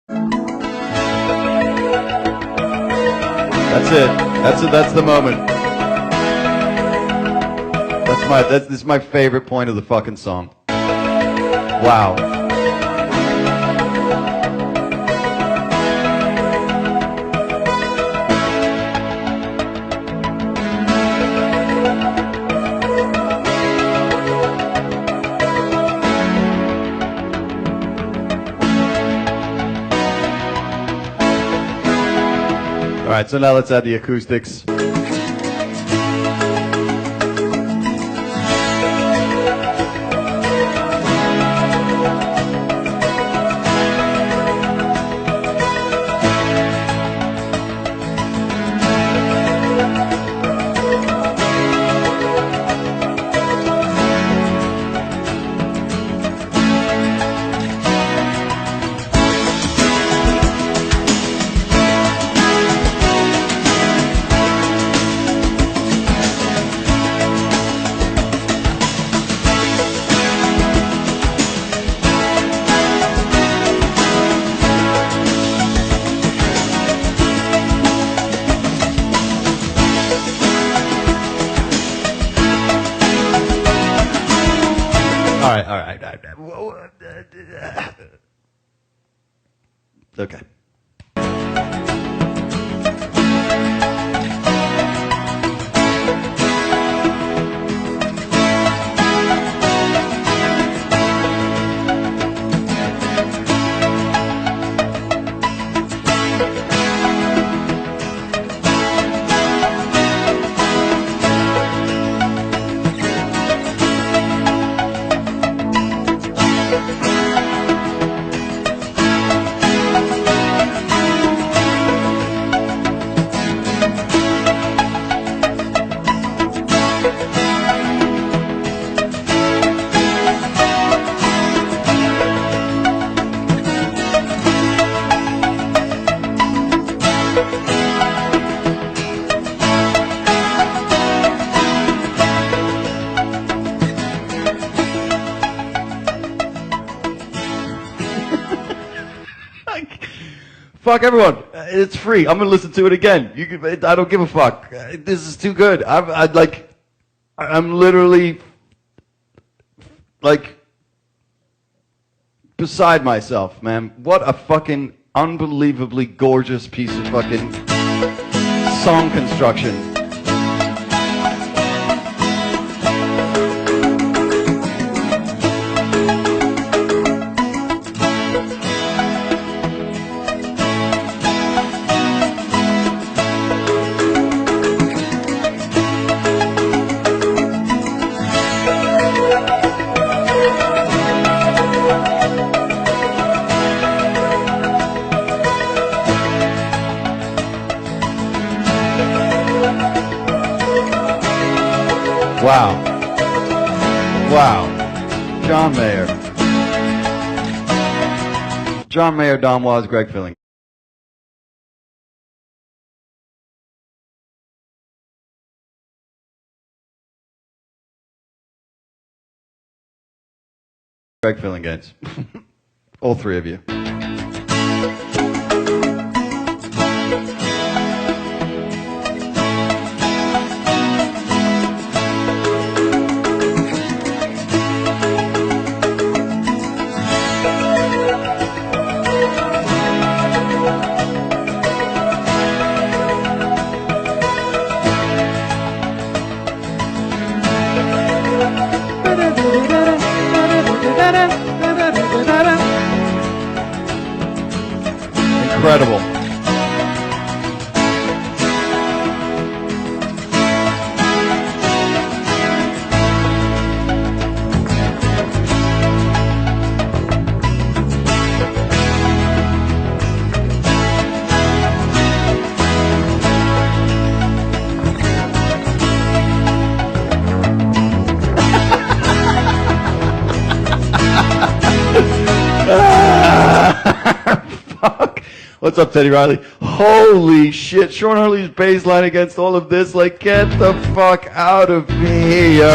That's it. That's the moment. This is my favorite point of the fucking song. Wow. All right, so now let's add the acoustics. All right. Okay. Fuck everyone. It's free. I'm gonna listen to it again. I don't give a fuck. This is too good. I'm literally like beside myself, man. What a fucking unbelievably gorgeous piece of fucking song construction. Wow. John Mayer. John Mayer, Don Was, Greg Filling. Greg Filling Gaines. All three of you. Incredible. Fuck. What's up, Teddy Riley? Holy shit, Sean Hurley's bass line against all of this, like, get the fuck out of here.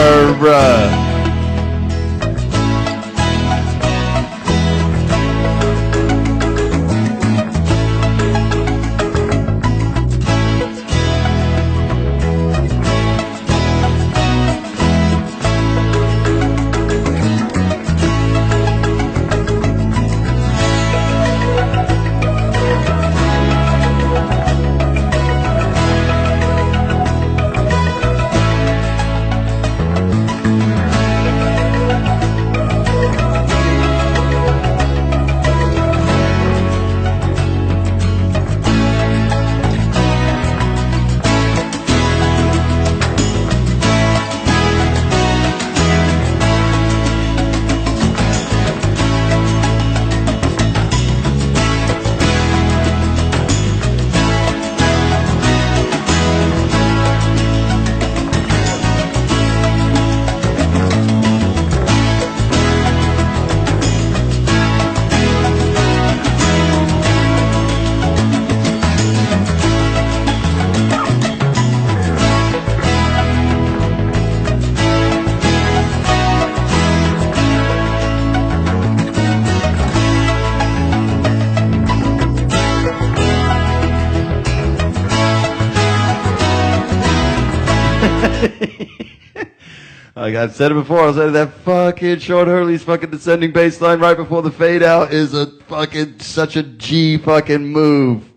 Like I've said it before, I'll say that fucking Sean Hurley's fucking descending bass line right before the fade out is a fucking such a G fucking move.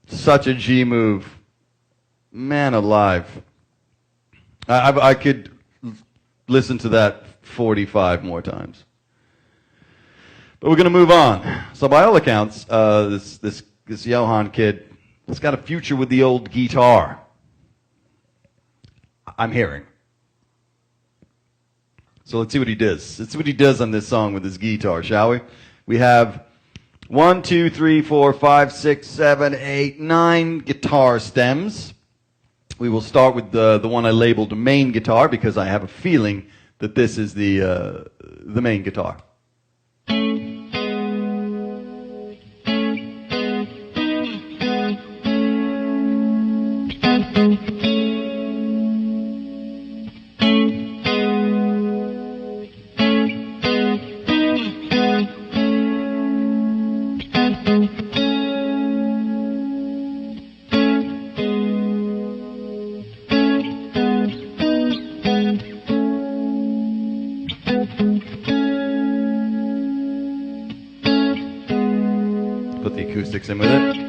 Such a G move. Man alive. I could listen to that 45 more times. But we're going to move on. So by all accounts, this Johan kid has got a future with the old guitar. I'm hearing. So let's see what he does. Let's see what he does on this song with his guitar, shall we? We have 1, 2, 3, 4, 5, 6, 7, 8, 9 guitar stems. We will start with the one I labeled main guitar because I have a feeling that this is the main guitar. Put the acoustics in with it.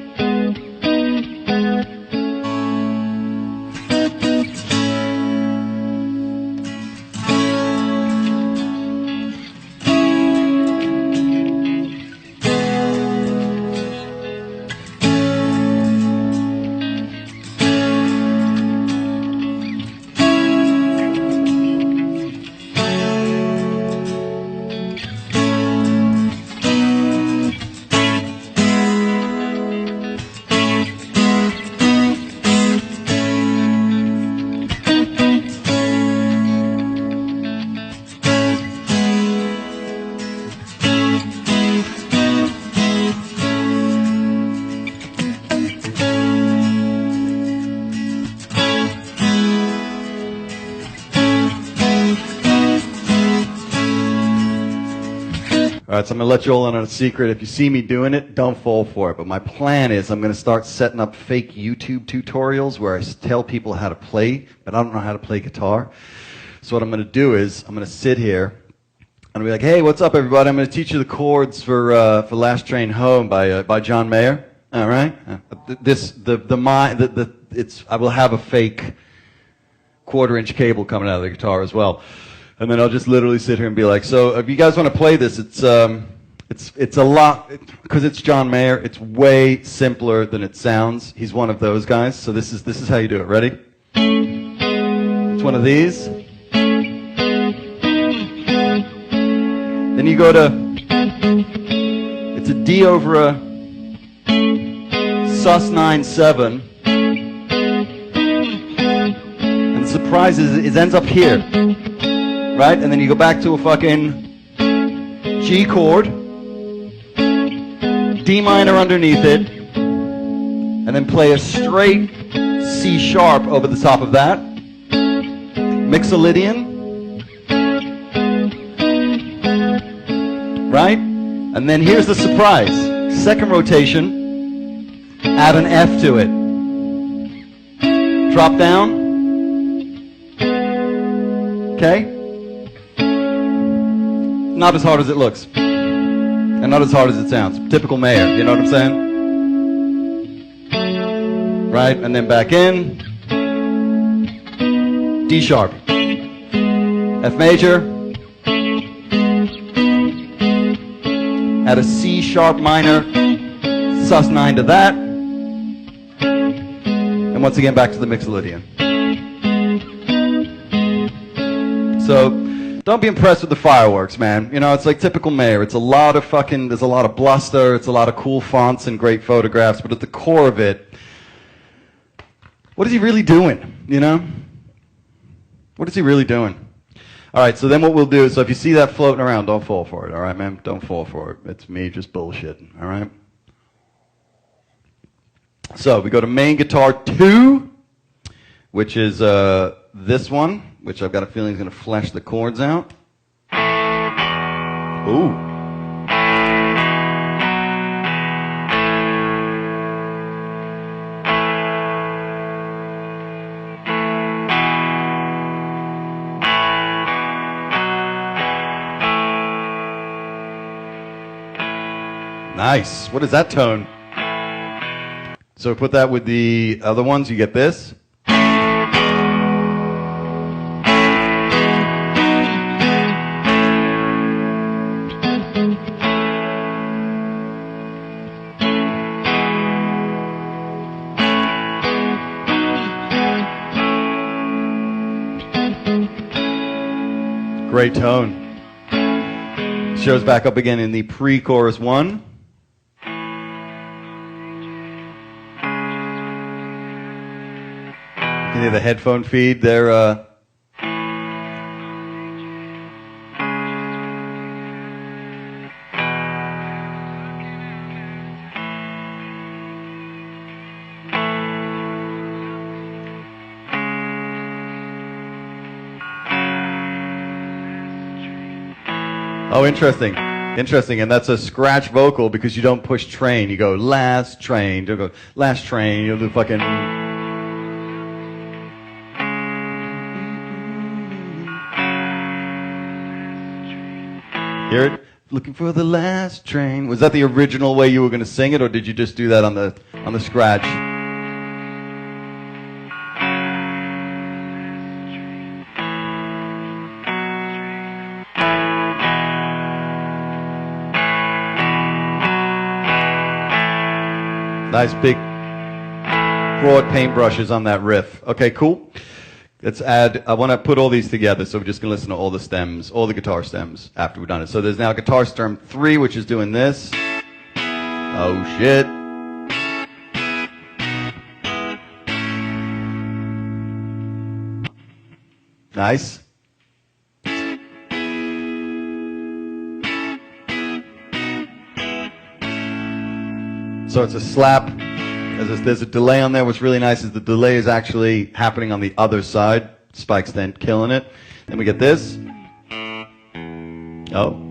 All right, so I'm going to let you all in on a secret. If you see me doing it, don't fall for it. But my plan is I'm going to start setting up fake YouTube tutorials where I tell people how to play, but I don't know how to play guitar. So what I'm going to do is I'm going to sit here and I'll be like, hey, what's up, everybody? I'm going to teach you the chords for Last Train Home by John Mayer. All right? I will have a fake 1/4-inch cable coming out of the guitar as well. And then I'll just literally sit here and be like, so if you guys want to play this, it's a lot, because it's John Mayer, it's way simpler than it sounds. He's one of those guys. So this is how you do it. Ready? It's one of these. Then you go to, it's a D over a sus 9/7. And the surprise is it ends up here. Right? And then you go back to a fucking G chord, D minor underneath it, and then play a straight C sharp over the top of that. Mixolydian. Right? And then here's the surprise. Second rotation, add an F to it. Drop down. Okay? Not as hard as it looks. And not as hard as it sounds. Typical Mayer, you know what I'm saying? Right? And then back in. D sharp. F major. Add a C sharp minor. Sus 9 to that. And once again back to the Mixolydian. So, don't be impressed with the fireworks, man. You know, it's like typical Mayer. It's a lot of fucking, there's a lot of bluster, it's a lot of cool fonts and great photographs, but at the core of it, what is he really doing, you know? What is he really doing? All right, so then what we'll do is, so if you see that floating around, don't fall for it, all right, man? Don't fall for it. It's me just bullshitting, all right? So we go to main guitar 2, which is this one, which I've got a feeling is going to flesh the chords out. Ooh. Nice. What is that tone? So put that with the other ones, you get this. Great tone. Shows back up again in the pre-chorus one. You can hear the headphone feed there. Oh, interesting. Interesting. And that's a scratch vocal because you don't push train. You go last train. You go last train. You'll do fucking. Hear it? Looking for the last train. Was that the original way you were going to sing it, or did you just do that on the scratch? Nice big broad paintbrushes on that riff. Okay, cool. Let's add, I want to put all these together, so we're just going to listen to all the stems, all the guitar stems after we're done it. So there's now guitar stem 3, which is doing this. Oh shit. Nice. So it's a slap. There's a delay on there. What's really nice is the delay is actually happening on the other side. Spike's then killing it. Then we get this. Oh.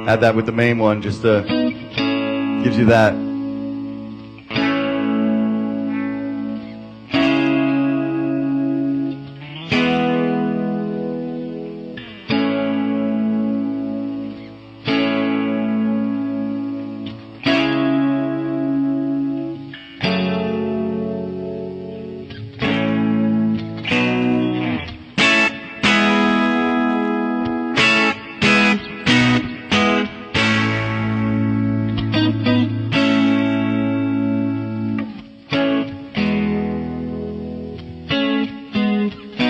Add that with the main one, just gives you that.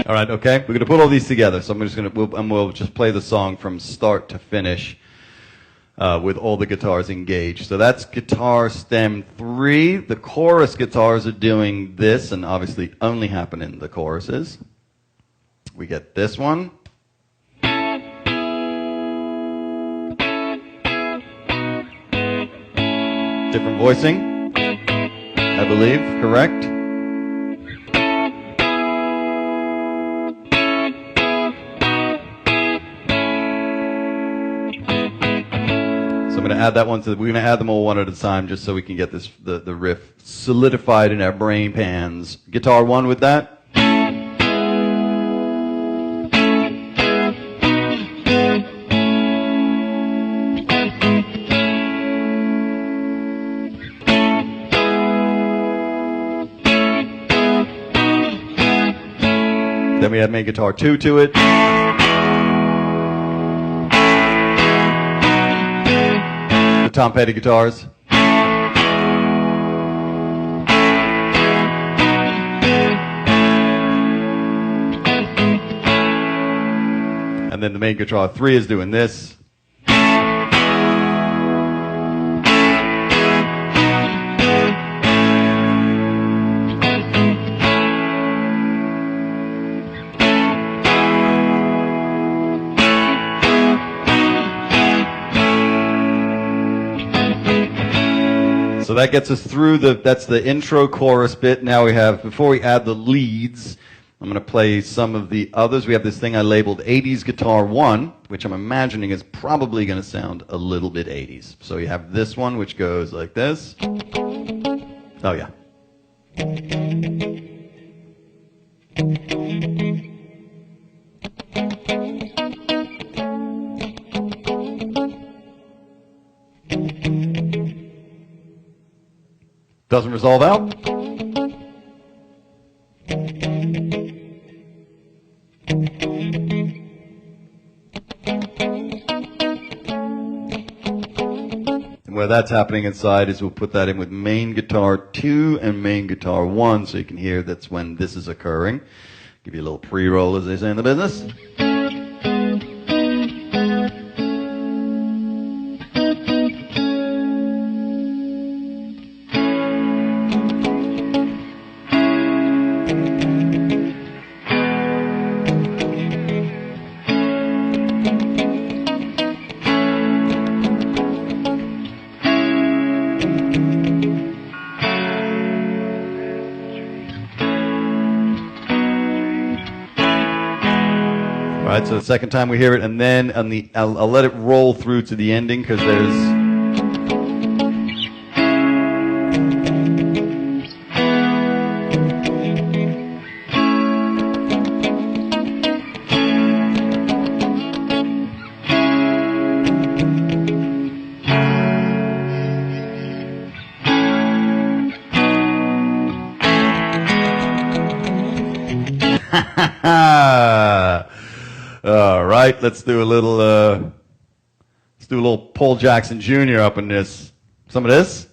All right, okay. We're going to put all these together. So I'm just going to, we'll just play the song from start to finish with all the guitars engaged. So that's guitar stem 3. The chorus guitars are doing this, and obviously only happen in the choruses. We get this one. Different voicing, I believe, correct? I'm going to add that one to, we're going to add them all one at a time just so we can get this, the riff solidified in our brain pans. Guitar 1 with that. Then we add main guitar 2 to it. Tom Petty guitars. And then the main guitar 3 is doing this. So that gets us through that's the intro chorus bit. Now we have, before we add the leads, I'm going to play some of the others. We have this thing I labeled 80s Guitar 1, which I'm imagining is probably going to sound a little bit 80s. So you have this one, which goes like this. Oh, yeah. Doesn't resolve out. And where that's happening inside is we'll put that in with main guitar 2 and main guitar 1 so you can hear that's when this is occurring. Give you a little pre-roll, as they say in the business. All right, so the second time we hear it, and then on the, I'll let it roll through to the ending because there's. All right, let's do a little Paul Jackson Jr. up in this. Some of this.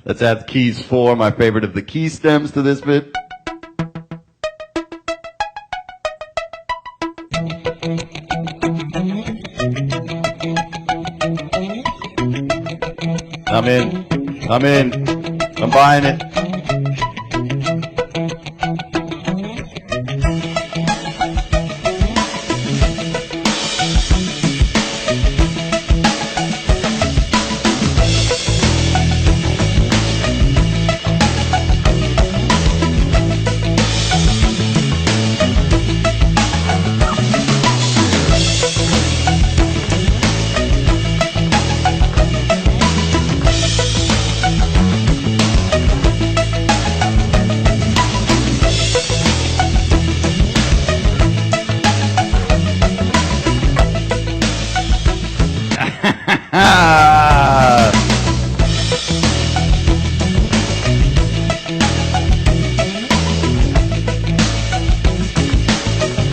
Let's add keys 4, my favorite of the key stems, to this bit. I'm in. I'm buying it.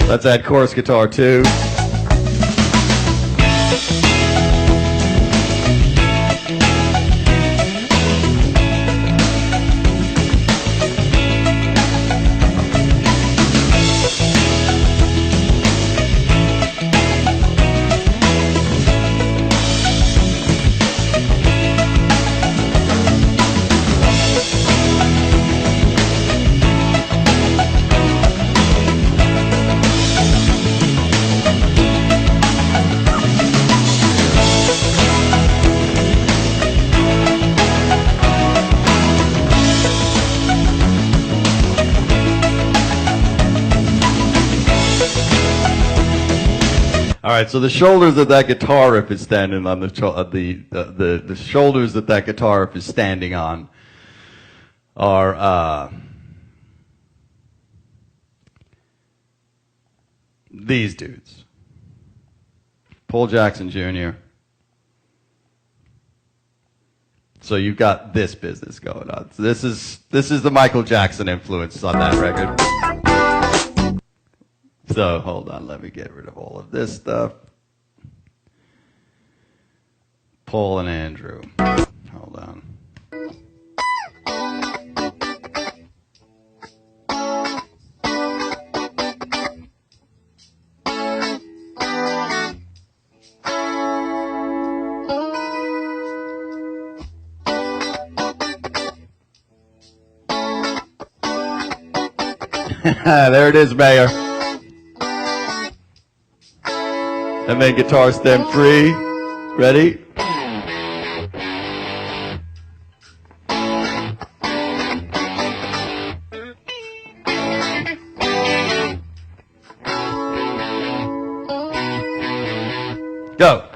Let's add chorus guitar 2. All right, so the shoulders that that guitar riff is standing on, the shoulders that that guitar riff is standing on are these dudes. Paul Jackson Jr. So you've got this business going on. So this is the Michael Jackson influence on that record. So, hold on, let me get rid of all of this stuff. Paul and Andrew. Hold on. There it is, Mayor. And then guitar stem 3. Ready? Go.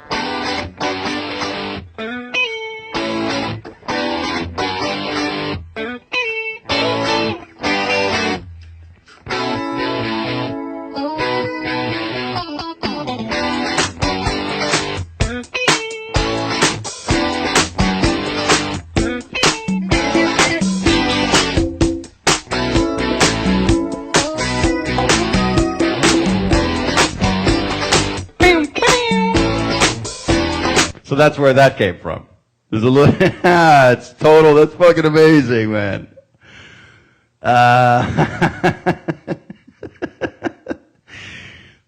So that's where that came from. There's a little, it's total, that's fucking amazing, man.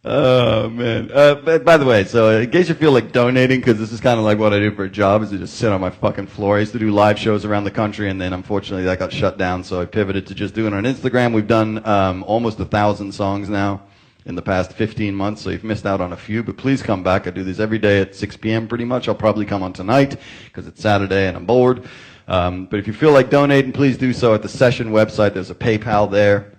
Oh, man. By the way, so in case you feel like donating, because this is kind of like what I do for a job, is to just sit on my fucking floor. I used to do live shows around the country, and then unfortunately that got shut down, so I pivoted to just doing it on Instagram. We've done almost 1,000 songs now in the past 15 months, so you've missed out on a few, but please come back. I do these every day at 6 p.m. pretty much. I'll probably come on tonight because it's Saturday and I'm bored. But if you feel like donating, please do so at the Session website. There's a PayPal there.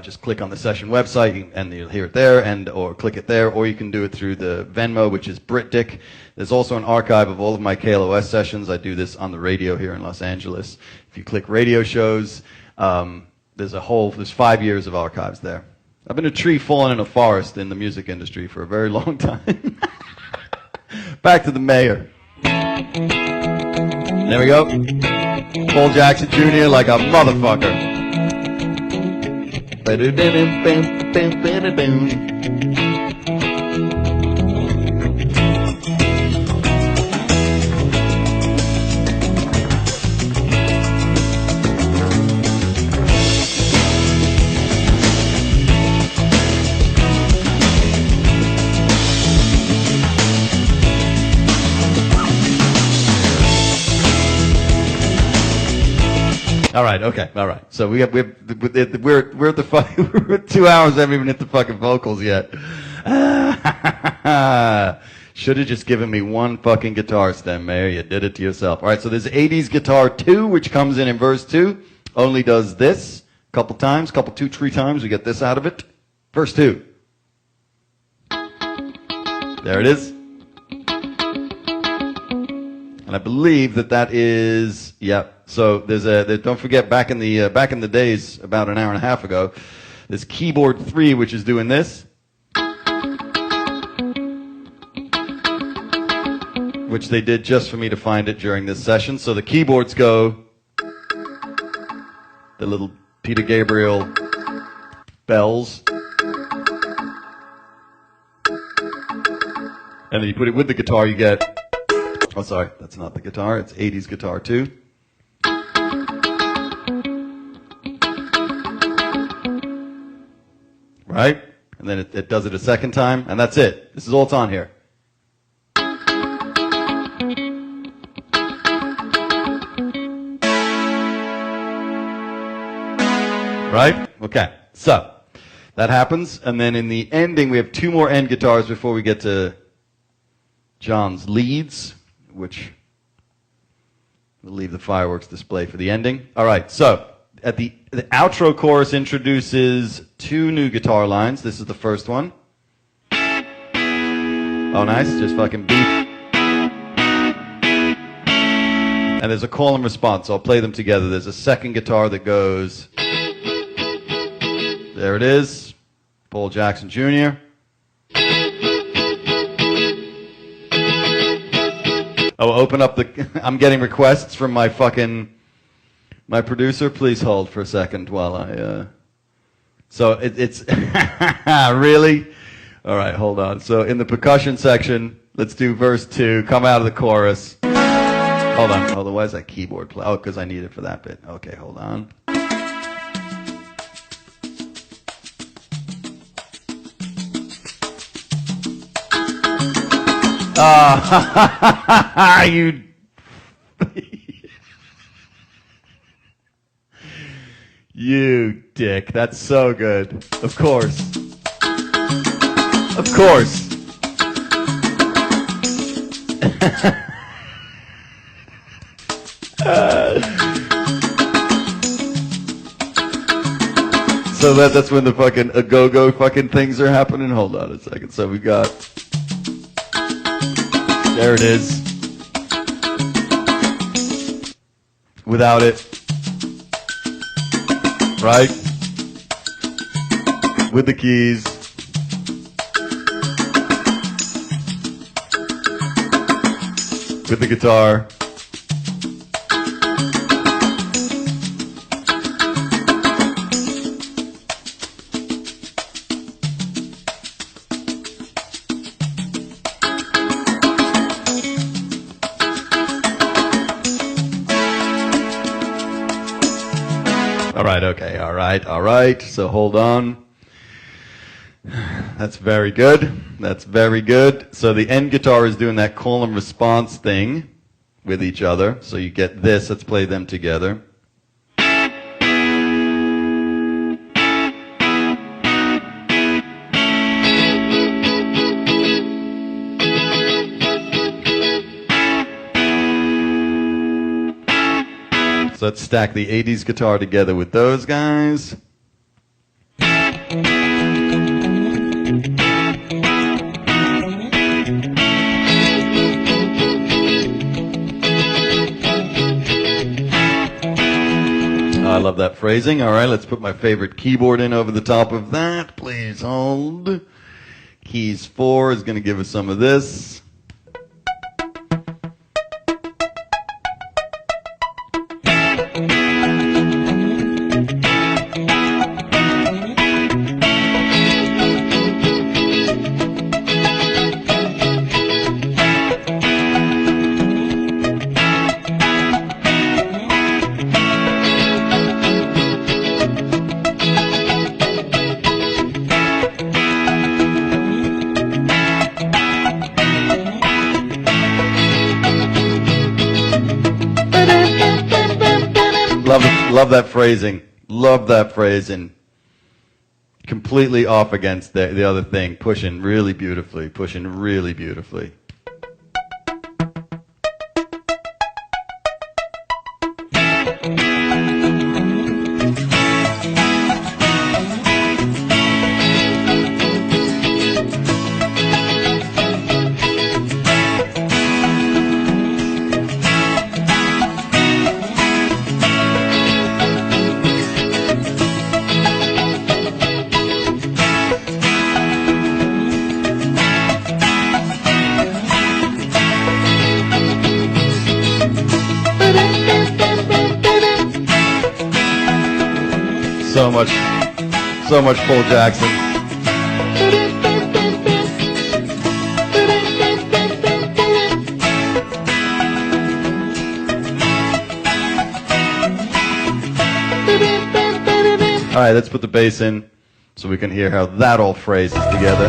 Just click on the Session website and you'll hear it there, or click it there, or you can do it through the Venmo, which is BritDick. There's also an archive of all of my KLOS sessions. I do this on the radio here in Los Angeles. If you click radio shows, there's 5 years of archives there. I've been a tree falling in a forest in the music industry for a very long time. Back to the mayor. There we go. Paul Jackson Jr. like a motherfucker. All right, okay, all right. So we're at the we're at 2 hours. I haven't even hit the fucking vocals yet. Should have just given me one fucking guitar stem, Mayor. You did it to yourself. All right, so there's 80s guitar 2, which comes in verse 2. Only does this a couple times, 3 times. We get this out of it. Verse 2. There it is. And I believe that is, yeah. So don't forget, back in the days, about an hour and a half ago, there's keyboard 3, which is doing this, which they did just for me to find it during this session. So the keyboards go, the little Peter Gabriel bells, and then you put it with the guitar, you get, oh sorry, that's not the guitar, it's 80s guitar 2. Right? And then it does it a second time, and that's it. This is all it's on here. Right? Okay. So, that happens, and then in the ending, we have 2 more end guitars before we get to John's leads, which we'll leave the fireworks display for the ending. All right, so at the outro chorus introduces 2 new guitar lines. This is the first one. Oh, nice. Just fucking beat. And there's a call and response. I'll play them together. There's a second guitar that goes. There it is. Paul Jackson Jr. Oh, open up the. I'm getting requests from my producer. Please hold for a second while I. So it's really. All right, hold on. So in the percussion section, let's do verse 2. Come out of the chorus. Hold on. Why is that keyboard play? Oh, because I need it for that bit. Okay, hold on. You. You dick. That's so good. Of course. Of course. So that's when the fucking a-go-go fucking things are happening. Hold on a second. So we got... There it is. Without it. Right? With the keys. With the guitar. All right. So hold on. That's very good. So the end guitar is doing that call and response thing with each other. So you get this. Let's play them together. So let's stack the 80s guitar together with those guys. I love that phrasing. All right, let's put my favorite keyboard in over the top of that. Please hold. Keys 4 is going to give us some of this. Love that phrasing. Love that phrasing. Completely off against the other thing. Pushing really beautifully. So much Paul Jackson. All right, let's put the bass in so we can hear how that all phrases together.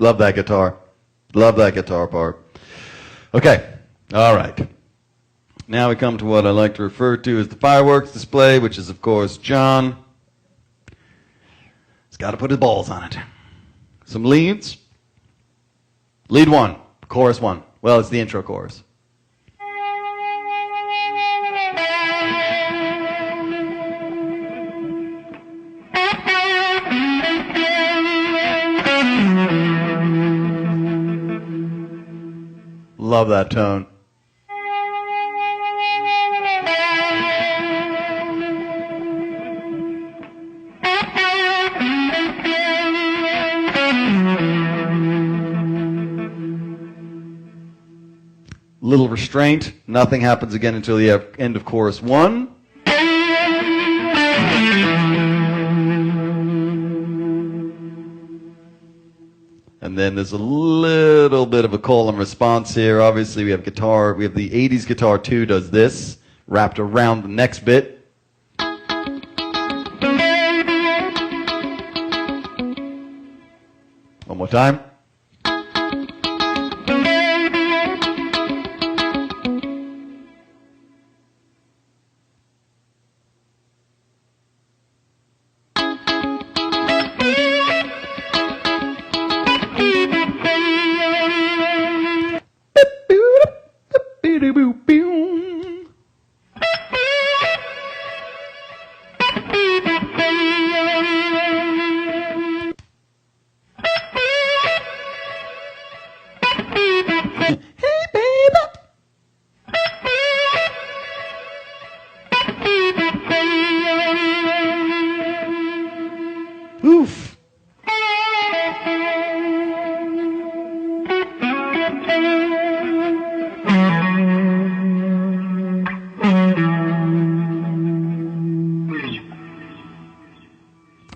Love that guitar. Love that guitar part. Okay. All right. Now we come to what I like to refer to as the fireworks display, which is, of course, John. He's got to put his balls on it. Some leads. Lead 1, chorus 1. Well, it's the intro chorus. Love that tone. Little restraint. Nothing happens again until the end of chorus 1. And then there's a little bit of a call and response here. Obviously, we have guitar. We have the 80s guitar 2 does this, wrapped around the next bit. One more time. Oof.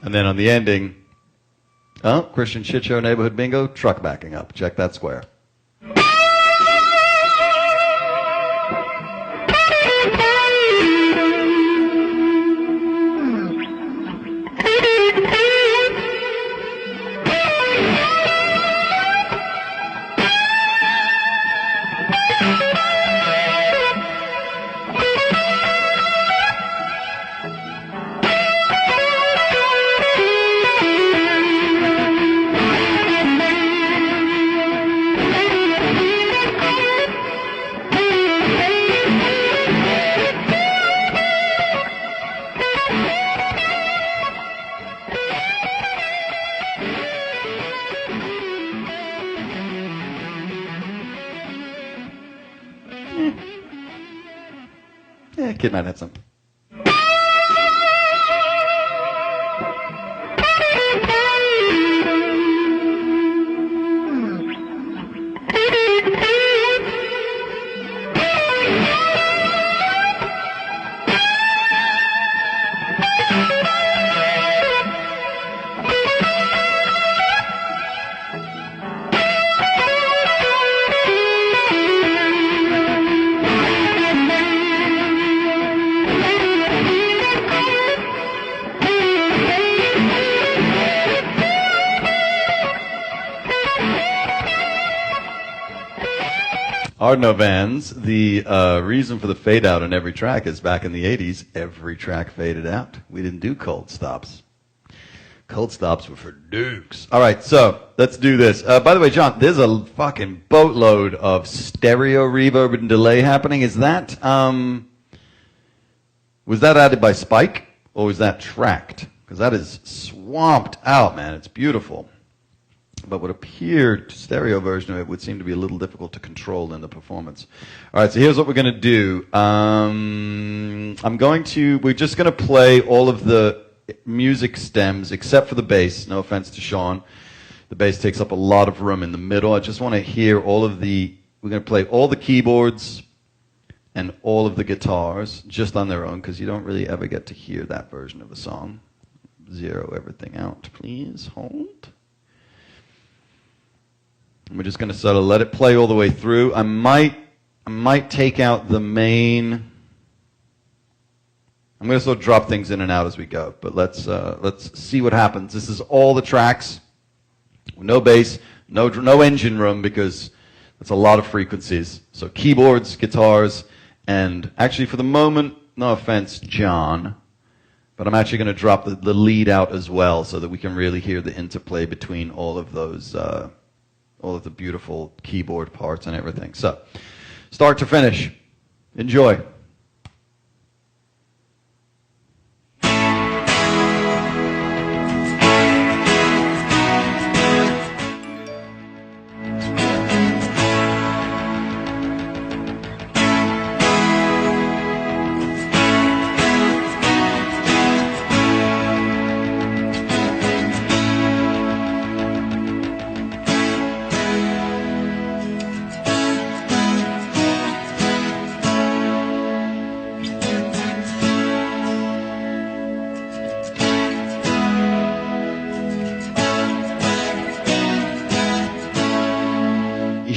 And then on the ending, oh, Christian Shit Show Neighborhood Bingo, truck backing up. Check that square. Yeah, kid might have some. Hard-no vans, the reason for the fade out on every track is back in the 80s, every track faded out. We didn't do cold stops. Cold stops were for dukes. All right, so let's do this. By the way, John, there's a fucking boatload of stereo reverb and delay happening. Is that, was that added by Spike, or was that tracked? Because that is swamped out, man. It's beautiful. But what appeared to stereo version of it would seem to be a little difficult to control in the performance. All right, so here's what we're going to do. We're just going to play all of the music stems except for the bass. No offense to Sean. The bass takes up a lot of room in the middle. I just want to hear we're going to play all the keyboards and all of the guitars just on their own, because you don't really ever get to hear that version of a song. Zero everything out, please. Hold. We're just going to sort of let it play all the way through. I might take out the main. I'm going to sort of drop things in and out as we go, but let's see what happens. This is all the tracks, no bass, no engine room, because that's a lot of frequencies. So keyboards, guitars, and actually for the moment, no offense, John, but I'm actually going to drop the lead out as well, so that we can really hear the interplay between all of those. All of the beautiful keyboard parts and everything. So, start to finish. Enjoy.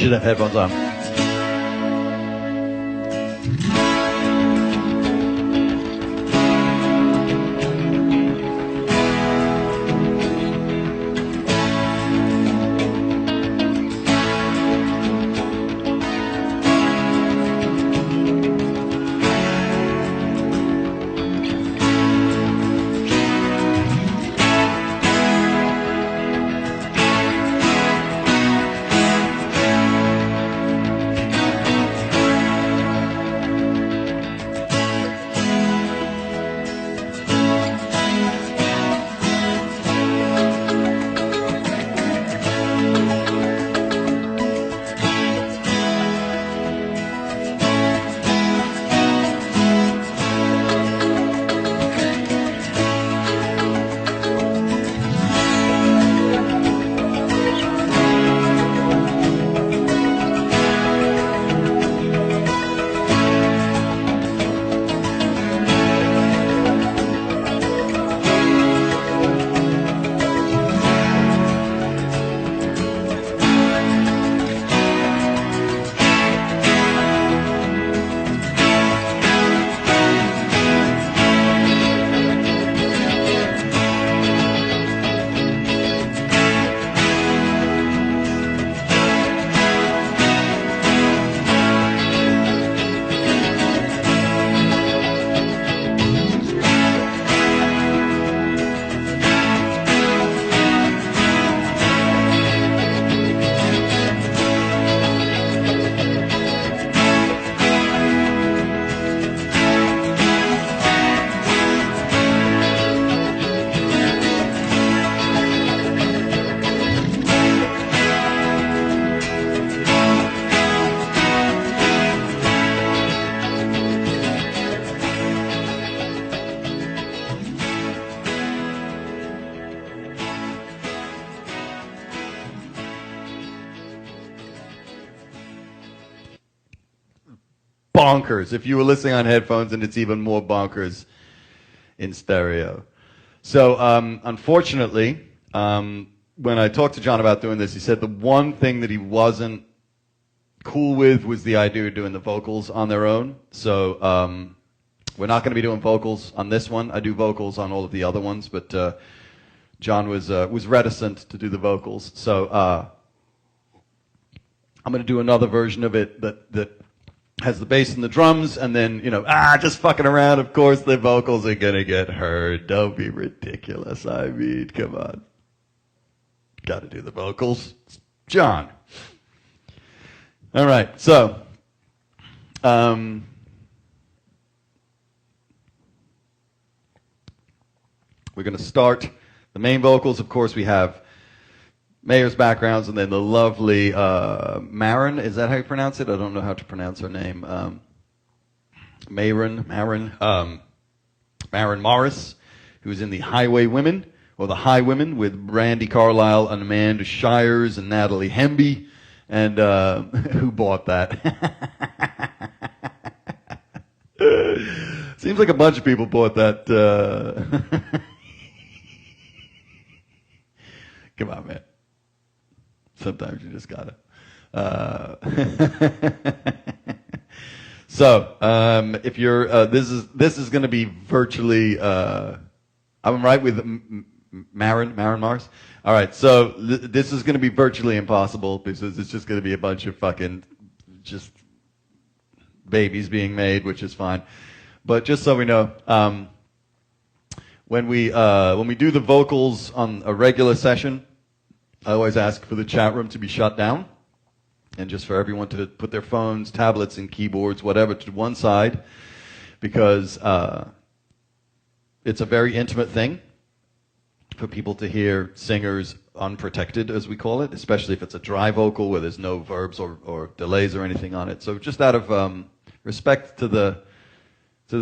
should have headphones on. Bonkers if you were listening on headphones, and it's even more bonkers in stereo. So unfortunately, when I talked to John about doing this, he said the one thing that he wasn't cool with was the idea of doing the vocals on their own. So we're not going to be doing vocals on this one. I do vocals on all of the other ones, but John was reticent to do the vocals. So I'm going to do another version of it that has the bass and the drums, and then, just fucking around. Of course, the vocals are going to get heard. Don't be ridiculous. I mean, come on. Got to do the vocals. John. All right, so we're going to start the main vocals. Of course, we have Mayer's backgrounds, and then the lovely Maren. Is that how you pronounce it? I don't know how to pronounce her name. Maren Morris, who's in the Highway Women, or the High Women, with Brandy Carlisle and Amanda Shires and Natalie Hemby. And who bought that? Seems like a bunch of people bought that. Come on, man. Sometimes you just gotta. So, if you're, this is going to be virtually. I'm right with Maren Mars. All right, so this is going to be virtually impossible because it's just going to be a bunch of fucking just babies being made, which is fine. But just so we know, when we do the vocals on a regular session, I always ask for the chat room to be shut down, and just for everyone to put their phones, tablets, and keyboards, whatever, to one side, because it's a very intimate thing for people to hear singers unprotected, as we call it, especially if it's a dry vocal where there's no verbs or delays or anything on it. So just out of respect to the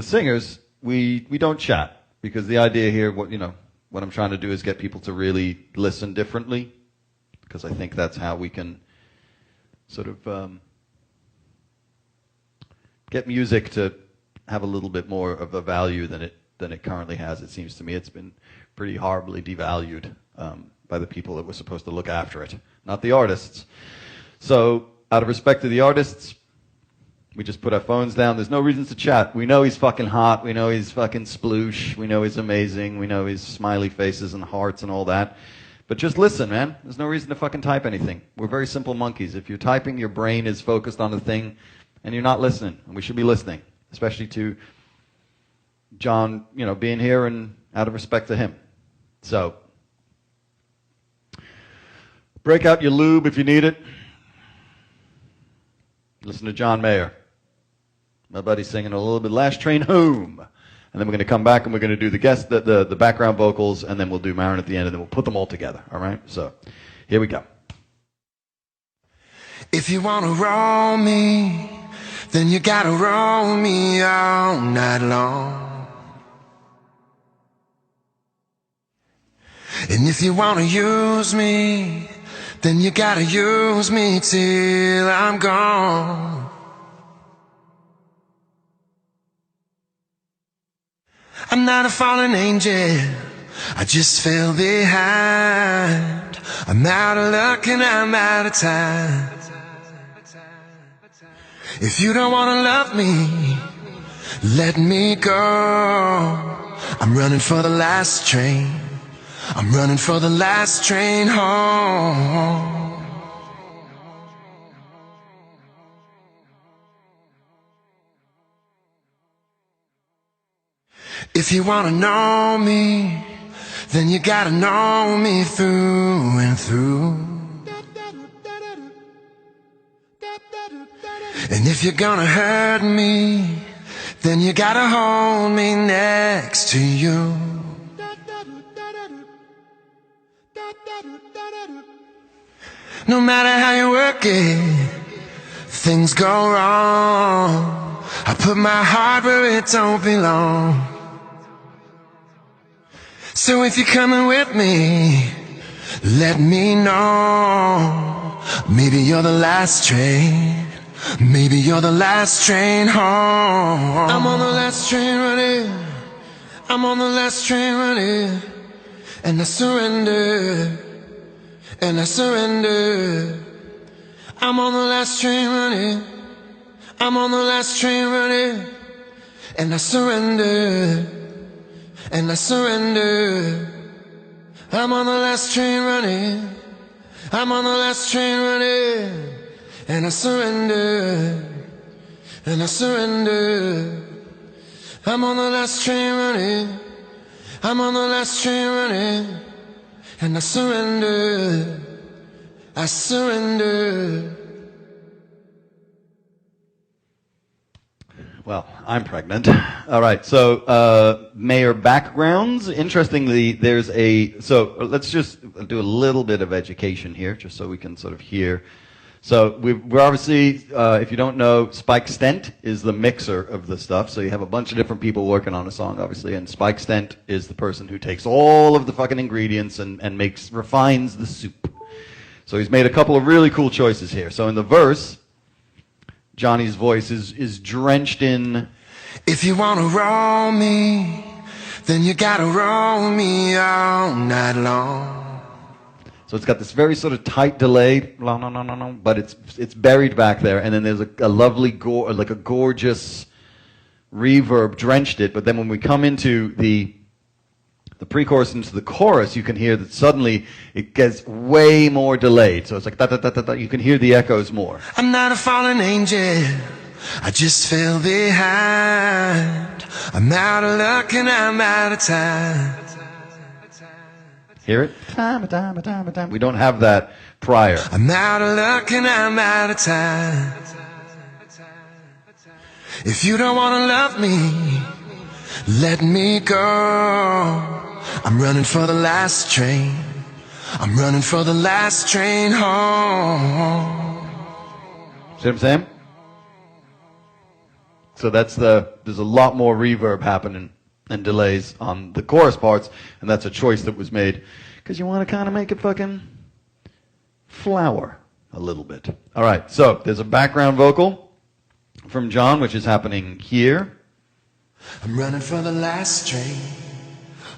singers, we don't chat, because the idea here, what I'm trying to do is get people to really listen differently, because I think that's how we can sort of get music to have a little bit more of a value than it currently has. It seems to me it's been pretty horribly devalued by the people that were supposed to look after it, not the artists. So out of respect to the artists, we just put our phones down. There's no reasons to chat. We know he's fucking hot. We know he's fucking sploosh. We know he's amazing. We know he's smiley faces and hearts and all that. But just listen, man. There's no reason to fucking type anything. We're very simple monkeys. If you're typing, your brain is focused on the thing, and you're not listening. And we should be listening, especially to John, you know, being here and out of respect to him. So, break out your lube if you need it. Listen to John Mayer. My buddy's singing a little bit Last Train Home. And then we're going to come back and we're going to do the background vocals, and then we'll do Marin at the end, and then we'll put them all together. All right? So, here we go. If you want to roll me, then you got to roll me all night long. And if you want to use me, then you got to use me till I'm gone. I'm not a fallen angel, I just fell behind. I'm out of luck and I'm out of time. If you don't wanna love me, let me go. I'm running for the last train. I'm running for the last train home. If you wanna know me, then you gotta know me through and through. And if you're gonna hurt me, then you gotta hold me next to you. No matter how you work it, things go wrong. I put my heart where it don't belong. So if you're coming with me, let me know. Maybe you're the last train. Maybe you're the last train home. I'm on the last train running. I'm on the last train running. And I surrender. And I surrender. I'm on the last train running. I'm on the last train running. And I surrender. And I surrender. I'm on the last train running. I'm on the last train running. And I surrender. And I surrender. I'm on the last train running. I'm on the last train running. And I surrender. I surrender. Well, I'm pregnant. All right, so Mayor backgrounds. Interestingly, there's so let's just do a little bit of education here, just so we can sort of hear. So we're obviously, if you don't know, Spike Stent is the mixer of the stuff. So you have a bunch of different people working on a song, obviously, and Spike Stent is the person who takes all of the fucking ingredients and refines the soup. So he's made a couple of really cool choices here. So in the verse, Johnny's voice is drenched in... If you want to roll me, then you got to roll me all night long. So it's got this very sort of tight delay, but it's buried back there, and then there's a lovely, like a gorgeous reverb drenched it, but then when we come into the pre-chorus into the chorus, you can hear that suddenly it gets way more delayed. So it's like da-da-da-da-da. You can hear the echoes more. I'm not a fallen angel. I just fell behind. I'm out of luck and I'm out of time. Hear it? Time. We don't have that prior. I'm out of luck and I'm out of time. If you don't want to love me, let me go. I'm running for the last train. I'm running for the last train home. See what I'm saying? So there's a lot more reverb happening and delays on the chorus parts, and that's a choice that was made because you want to kind of make it fucking flower a little bit. All right, so there's a background vocal from John, which is happening here. I'm running for the last train.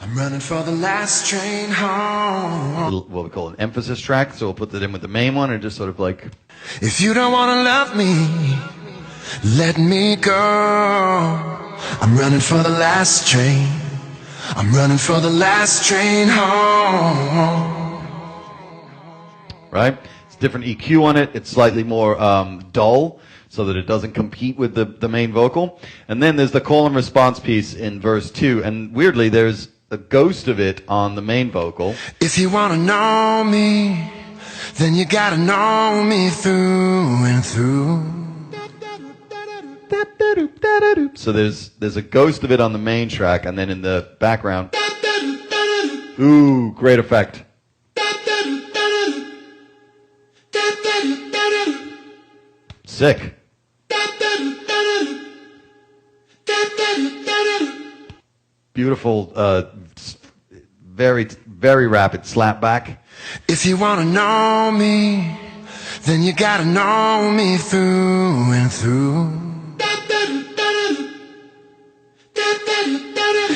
I'm running for the last train home. what we call an emphasis track, so we'll put that in with the main one and just sort of like... If you don't wanna love me, let me go. I'm running for the last train. I'm running for the last train home. Right? It's different EQ on it. It's slightly more dull, so that it doesn't compete with the main vocal. And then there's the call and response piece in verse 2. And weirdly, there's a ghost of it on the main vocal. If you wanna know me, then you gotta know me through and through. So there's a ghost of it on the main track, and then in the background, ooh, great effect. Sick. Beautiful, very, very rapid slap back. If you wanna know me, then you gotta know me through and through.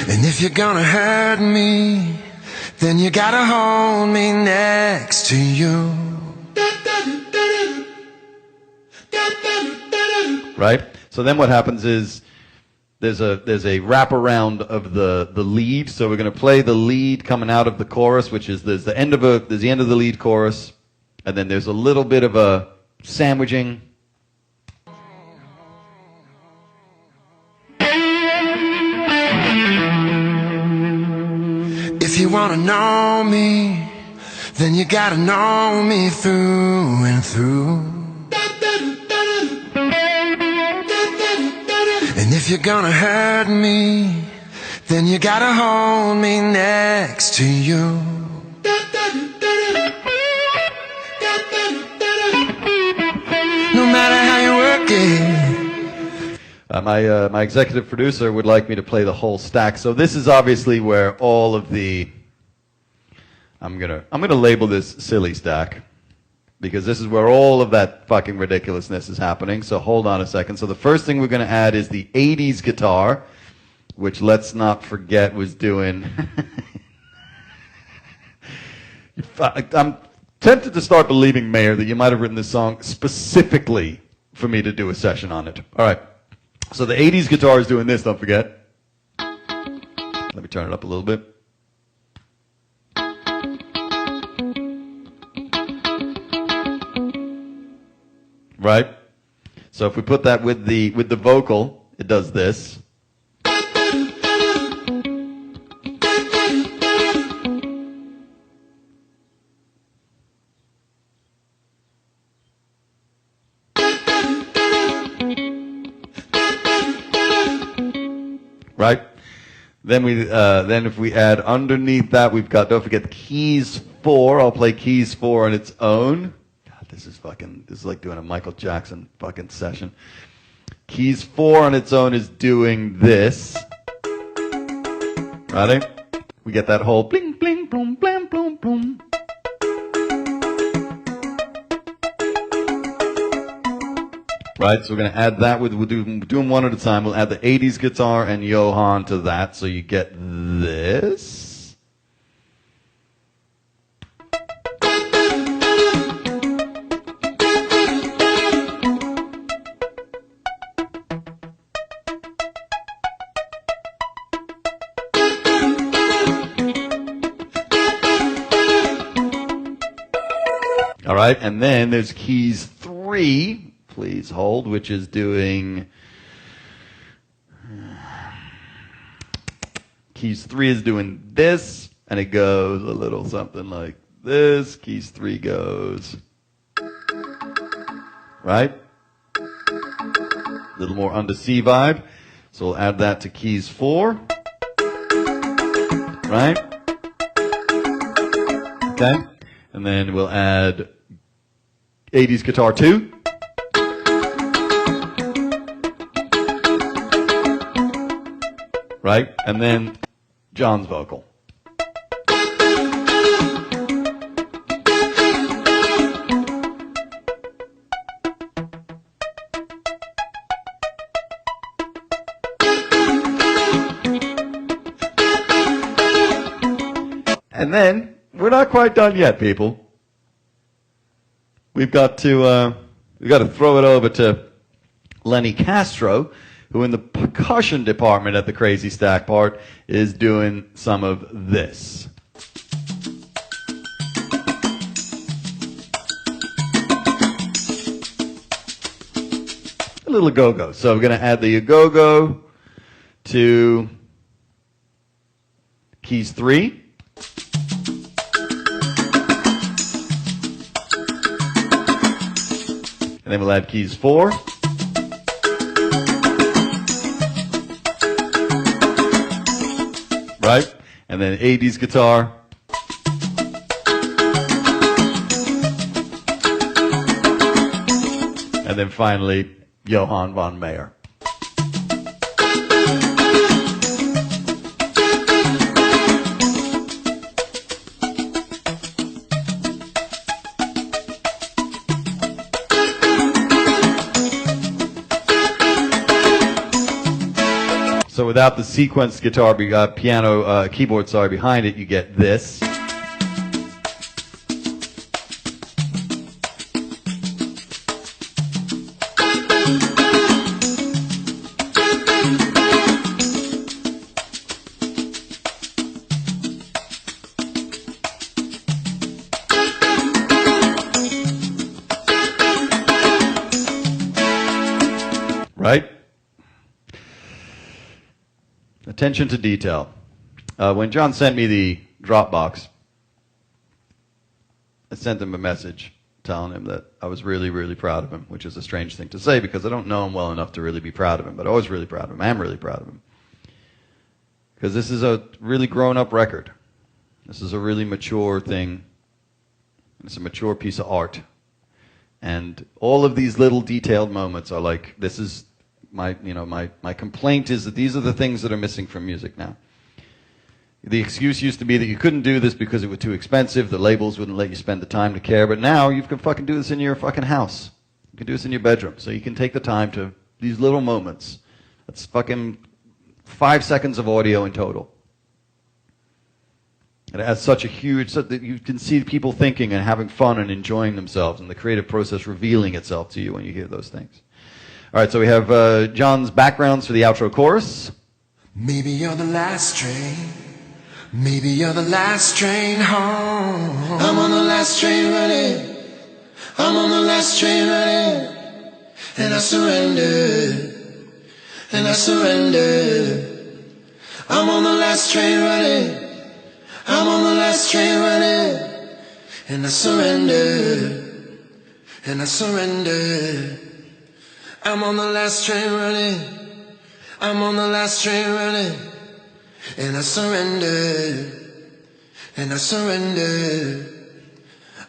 And if you're gonna hurt me, then you gotta hold me next to you. Right? So then what happens is there's a wraparound of the lead. So we're going to play the lead coming out of the chorus, which is there's the end of the lead chorus, and then there's a little bit of a sandwiching. If you wanna know me, then you gotta know me through and through. And if you're gonna hurt me, then you gotta hold me next to you. No matter how you work it. My executive producer would like me to play the whole stack. So this is obviously where all of the I'm gonna label this silly stack, because this is where all of that fucking ridiculousness is happening. So hold on a second. So the first thing we're going to add is the 80s guitar, which, let's not forget, was doing... I'm tempted to start believing, Mayor, that you might have written this song specifically for me to do a session on it. All right. So the 80s guitar is doing this, don't forget. Let me turn it up a little bit. Right? So if we put that with the vocal, it does this. Right? Then if we add underneath that, we've got, don't forget, keys 4. I'll play keys 4 on its own. This is like doing a Michael Jackson fucking session. Keys 4 on its own is doing this. Ready? We get that whole bling, bling, boom, blam, boom, boom. Right, so we're going to add that we'll do them one at a time. We'll add the 80s guitar and Johann to that, so you get this. All right, and then there's keys 3, please hold, which is doing... Keys 3 is doing this, and it goes a little something like this. Keys 3 goes... Right? A little more under C vibe. So we'll add that to keys 4. Right? Okay? And then we'll add 80s guitar 2. Right? And then John's vocal. And then we're we're not quite done yet, people. We've got to throw it over to Lenny Castro, who in the percussion department at the Crazy Stack Part is doing some of this. A little go-go. So we're going to add the go-go to keys 3. And then we'll add keys 4. Right? And then AD's guitar. And then finally, Johann von Mayer. So without the sequenced guitar, piano, keyboard, behind it, you get this. Right? Attention to detail. When John sent me the Dropbox, I sent him a message telling him that I was really, really proud of him, which is a strange thing to say because I don't know him well enough to really be proud of him, but I was really proud of him. I am really proud of him. Because this is a really grown-up record. This is a really mature thing. It's a mature piece of art. And all of these little detailed moments are like, this is my complaint is that these are the things that are missing from music now. The excuse used to be that you couldn't do this because it was too expensive, the labels wouldn't let you spend the time to care, but now you can fucking do this in your fucking house. You can do this in your bedroom. So you can take the time to these little moments. That's fucking 5 seconds of audio in total. It has such a huge, so that you can see people thinking and having fun and enjoying themselves and the creative process revealing itself to you when you hear those things. All right, so we have John's backgrounds for the outro chorus. Maybe you're the last train. Maybe you're the last train home. I'm on the last train running. I'm on the last train running. And I surrender. And I surrender. I'm on the last train running. I'm on the last train running. And I surrender. And I surrender. I'm on the last train running. I'm on the last train running. And I surrender. And I surrender.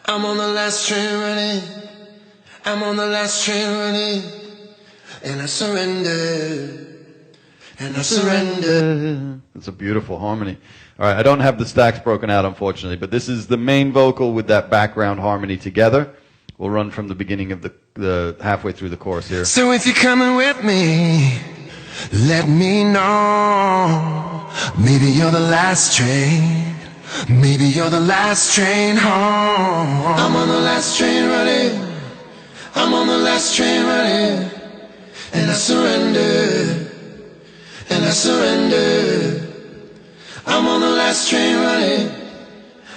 I'm on the last train running. I'm on the last train running. And I surrender. And I surrender. It's a beautiful harmony. All right, I don't have the stacks broken out, unfortunately, but this is the main vocal with that background harmony together. We'll run from the beginning of the halfway through the chorus here. So if you're coming with me, let me know. Maybe you're the last train. Maybe you're the last train home. I'm on the last train running. I'm on the last train running. And I surrender. And I surrender. I'm on the last train running.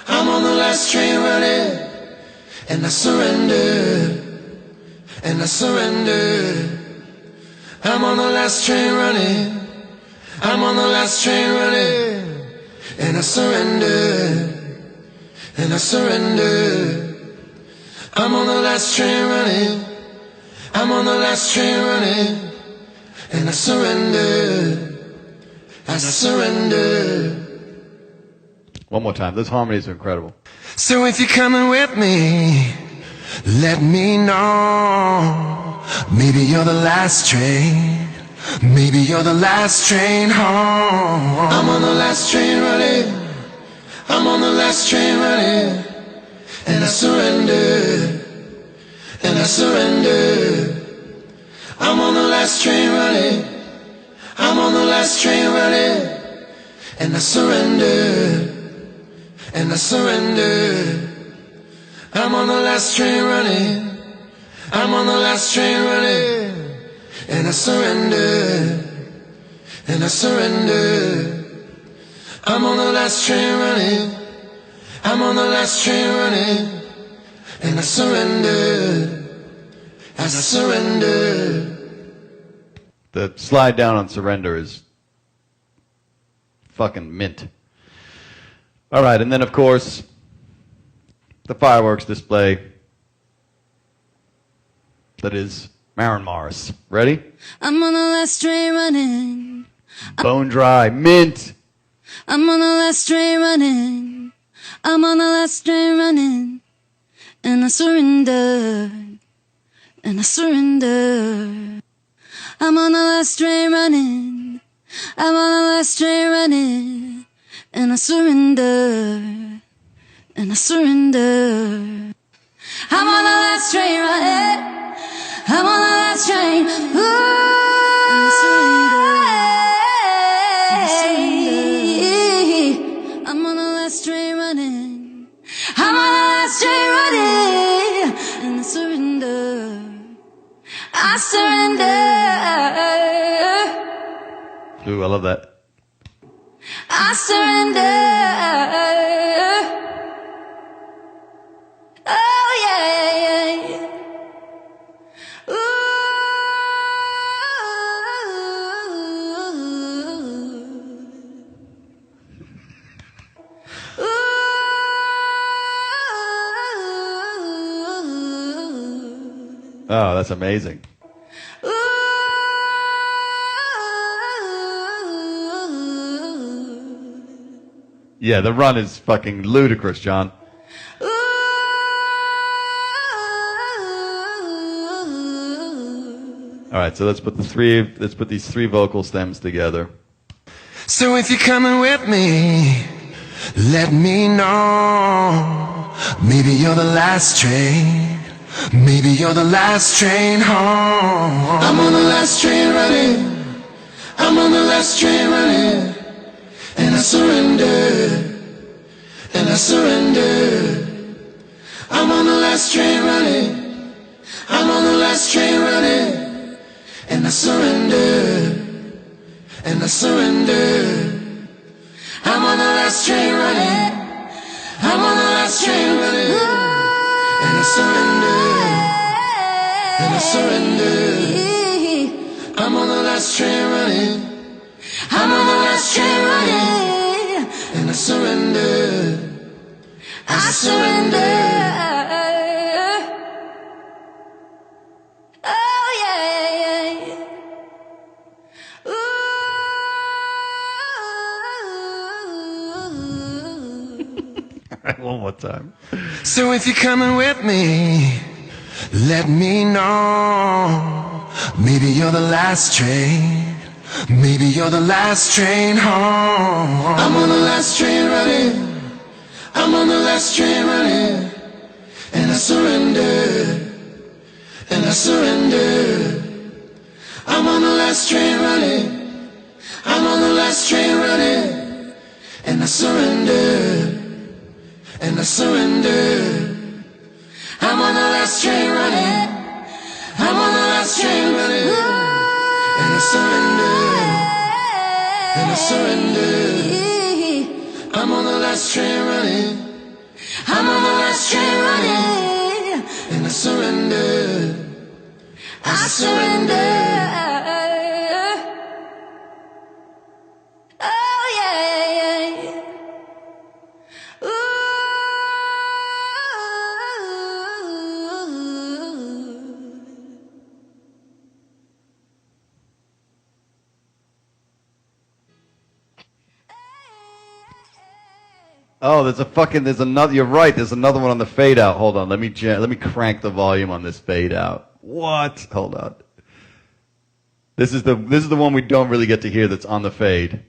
I'm on the last train running. And I surrender. And I surrender. I'm on the last train running. I'm on the last train running. And I surrender. And I surrender. I'm on the last train running. I'm on the last train running. And I surrender. And I surrender. One more time. Those harmonies are incredible. So if you're coming with me, let me know. Maybe you're the last train. Maybe you're the last train home. I'm on the last train running. I'm on the last train running. And I surrender. And I surrender. I'm on the last train running. I'm on the last train running. And I surrender. and I surrender. I'm on the last train running. I'm on the last train running, and I surrender. And I surrender. I'm on the last train running. I'm on the last train running, and I surrender. As I surrender. The slide down on Surrender is fucking mint. All right, and then of course, the fireworks display that is Maren Morris. Ready? I'm on the last train running. Bone Dry, mint. I'm on the last train running. I'm on the last train running, and I surrender. And I surrender. I'm on the last train running. I'm on the last train running, and I surrender. And I surrender. I'm on the last train running. I'm on the last train. Ooh, and I surrender. I'm on the last train running. I'm on the last train running, and I surrender. I surrender. Ooh, I love that. I surrender. Oh yeah. Ooh. Oh, that's amazing. Yeah, the run is fucking ludicrous, John. All right, so let's put these three vocal stems together. So if you're coming with me, let me know. Maybe you're the last train. Maybe you're the last train home. I'm on the last train running. I'm on the last train running, and I surrender. And I surrender. I'm on the last train running. I'm on the last train running, and I surrender. And I surrender. I'm on the last train running. I'm on the last train running, and I surrender. And I surrender. I'm on the last train running. I'm on the last train running, and I surrender. I surrender. Oh yeah. One more time. So if you're coming with me, let me know. Maybe you're the last train. Maybe you're the last train home. I'm on the last train running. I'm on the last train running, and I surrender. And I surrender. I'm on the last train running. I'm on the last train running, and I surrender. And I surrender. I'm on the last train running. I'm on the last train running, and I surrender. And I surrender. I'm on the last train running. I'm on the last train running, and I surrender. I surrender. Oh yeah. Oh, there's another, you're right, there's another one on the fade out. Hold on, let me crank the volume on this fade out. What? Hold on. This is the one we don't really get to hear that's on the fade.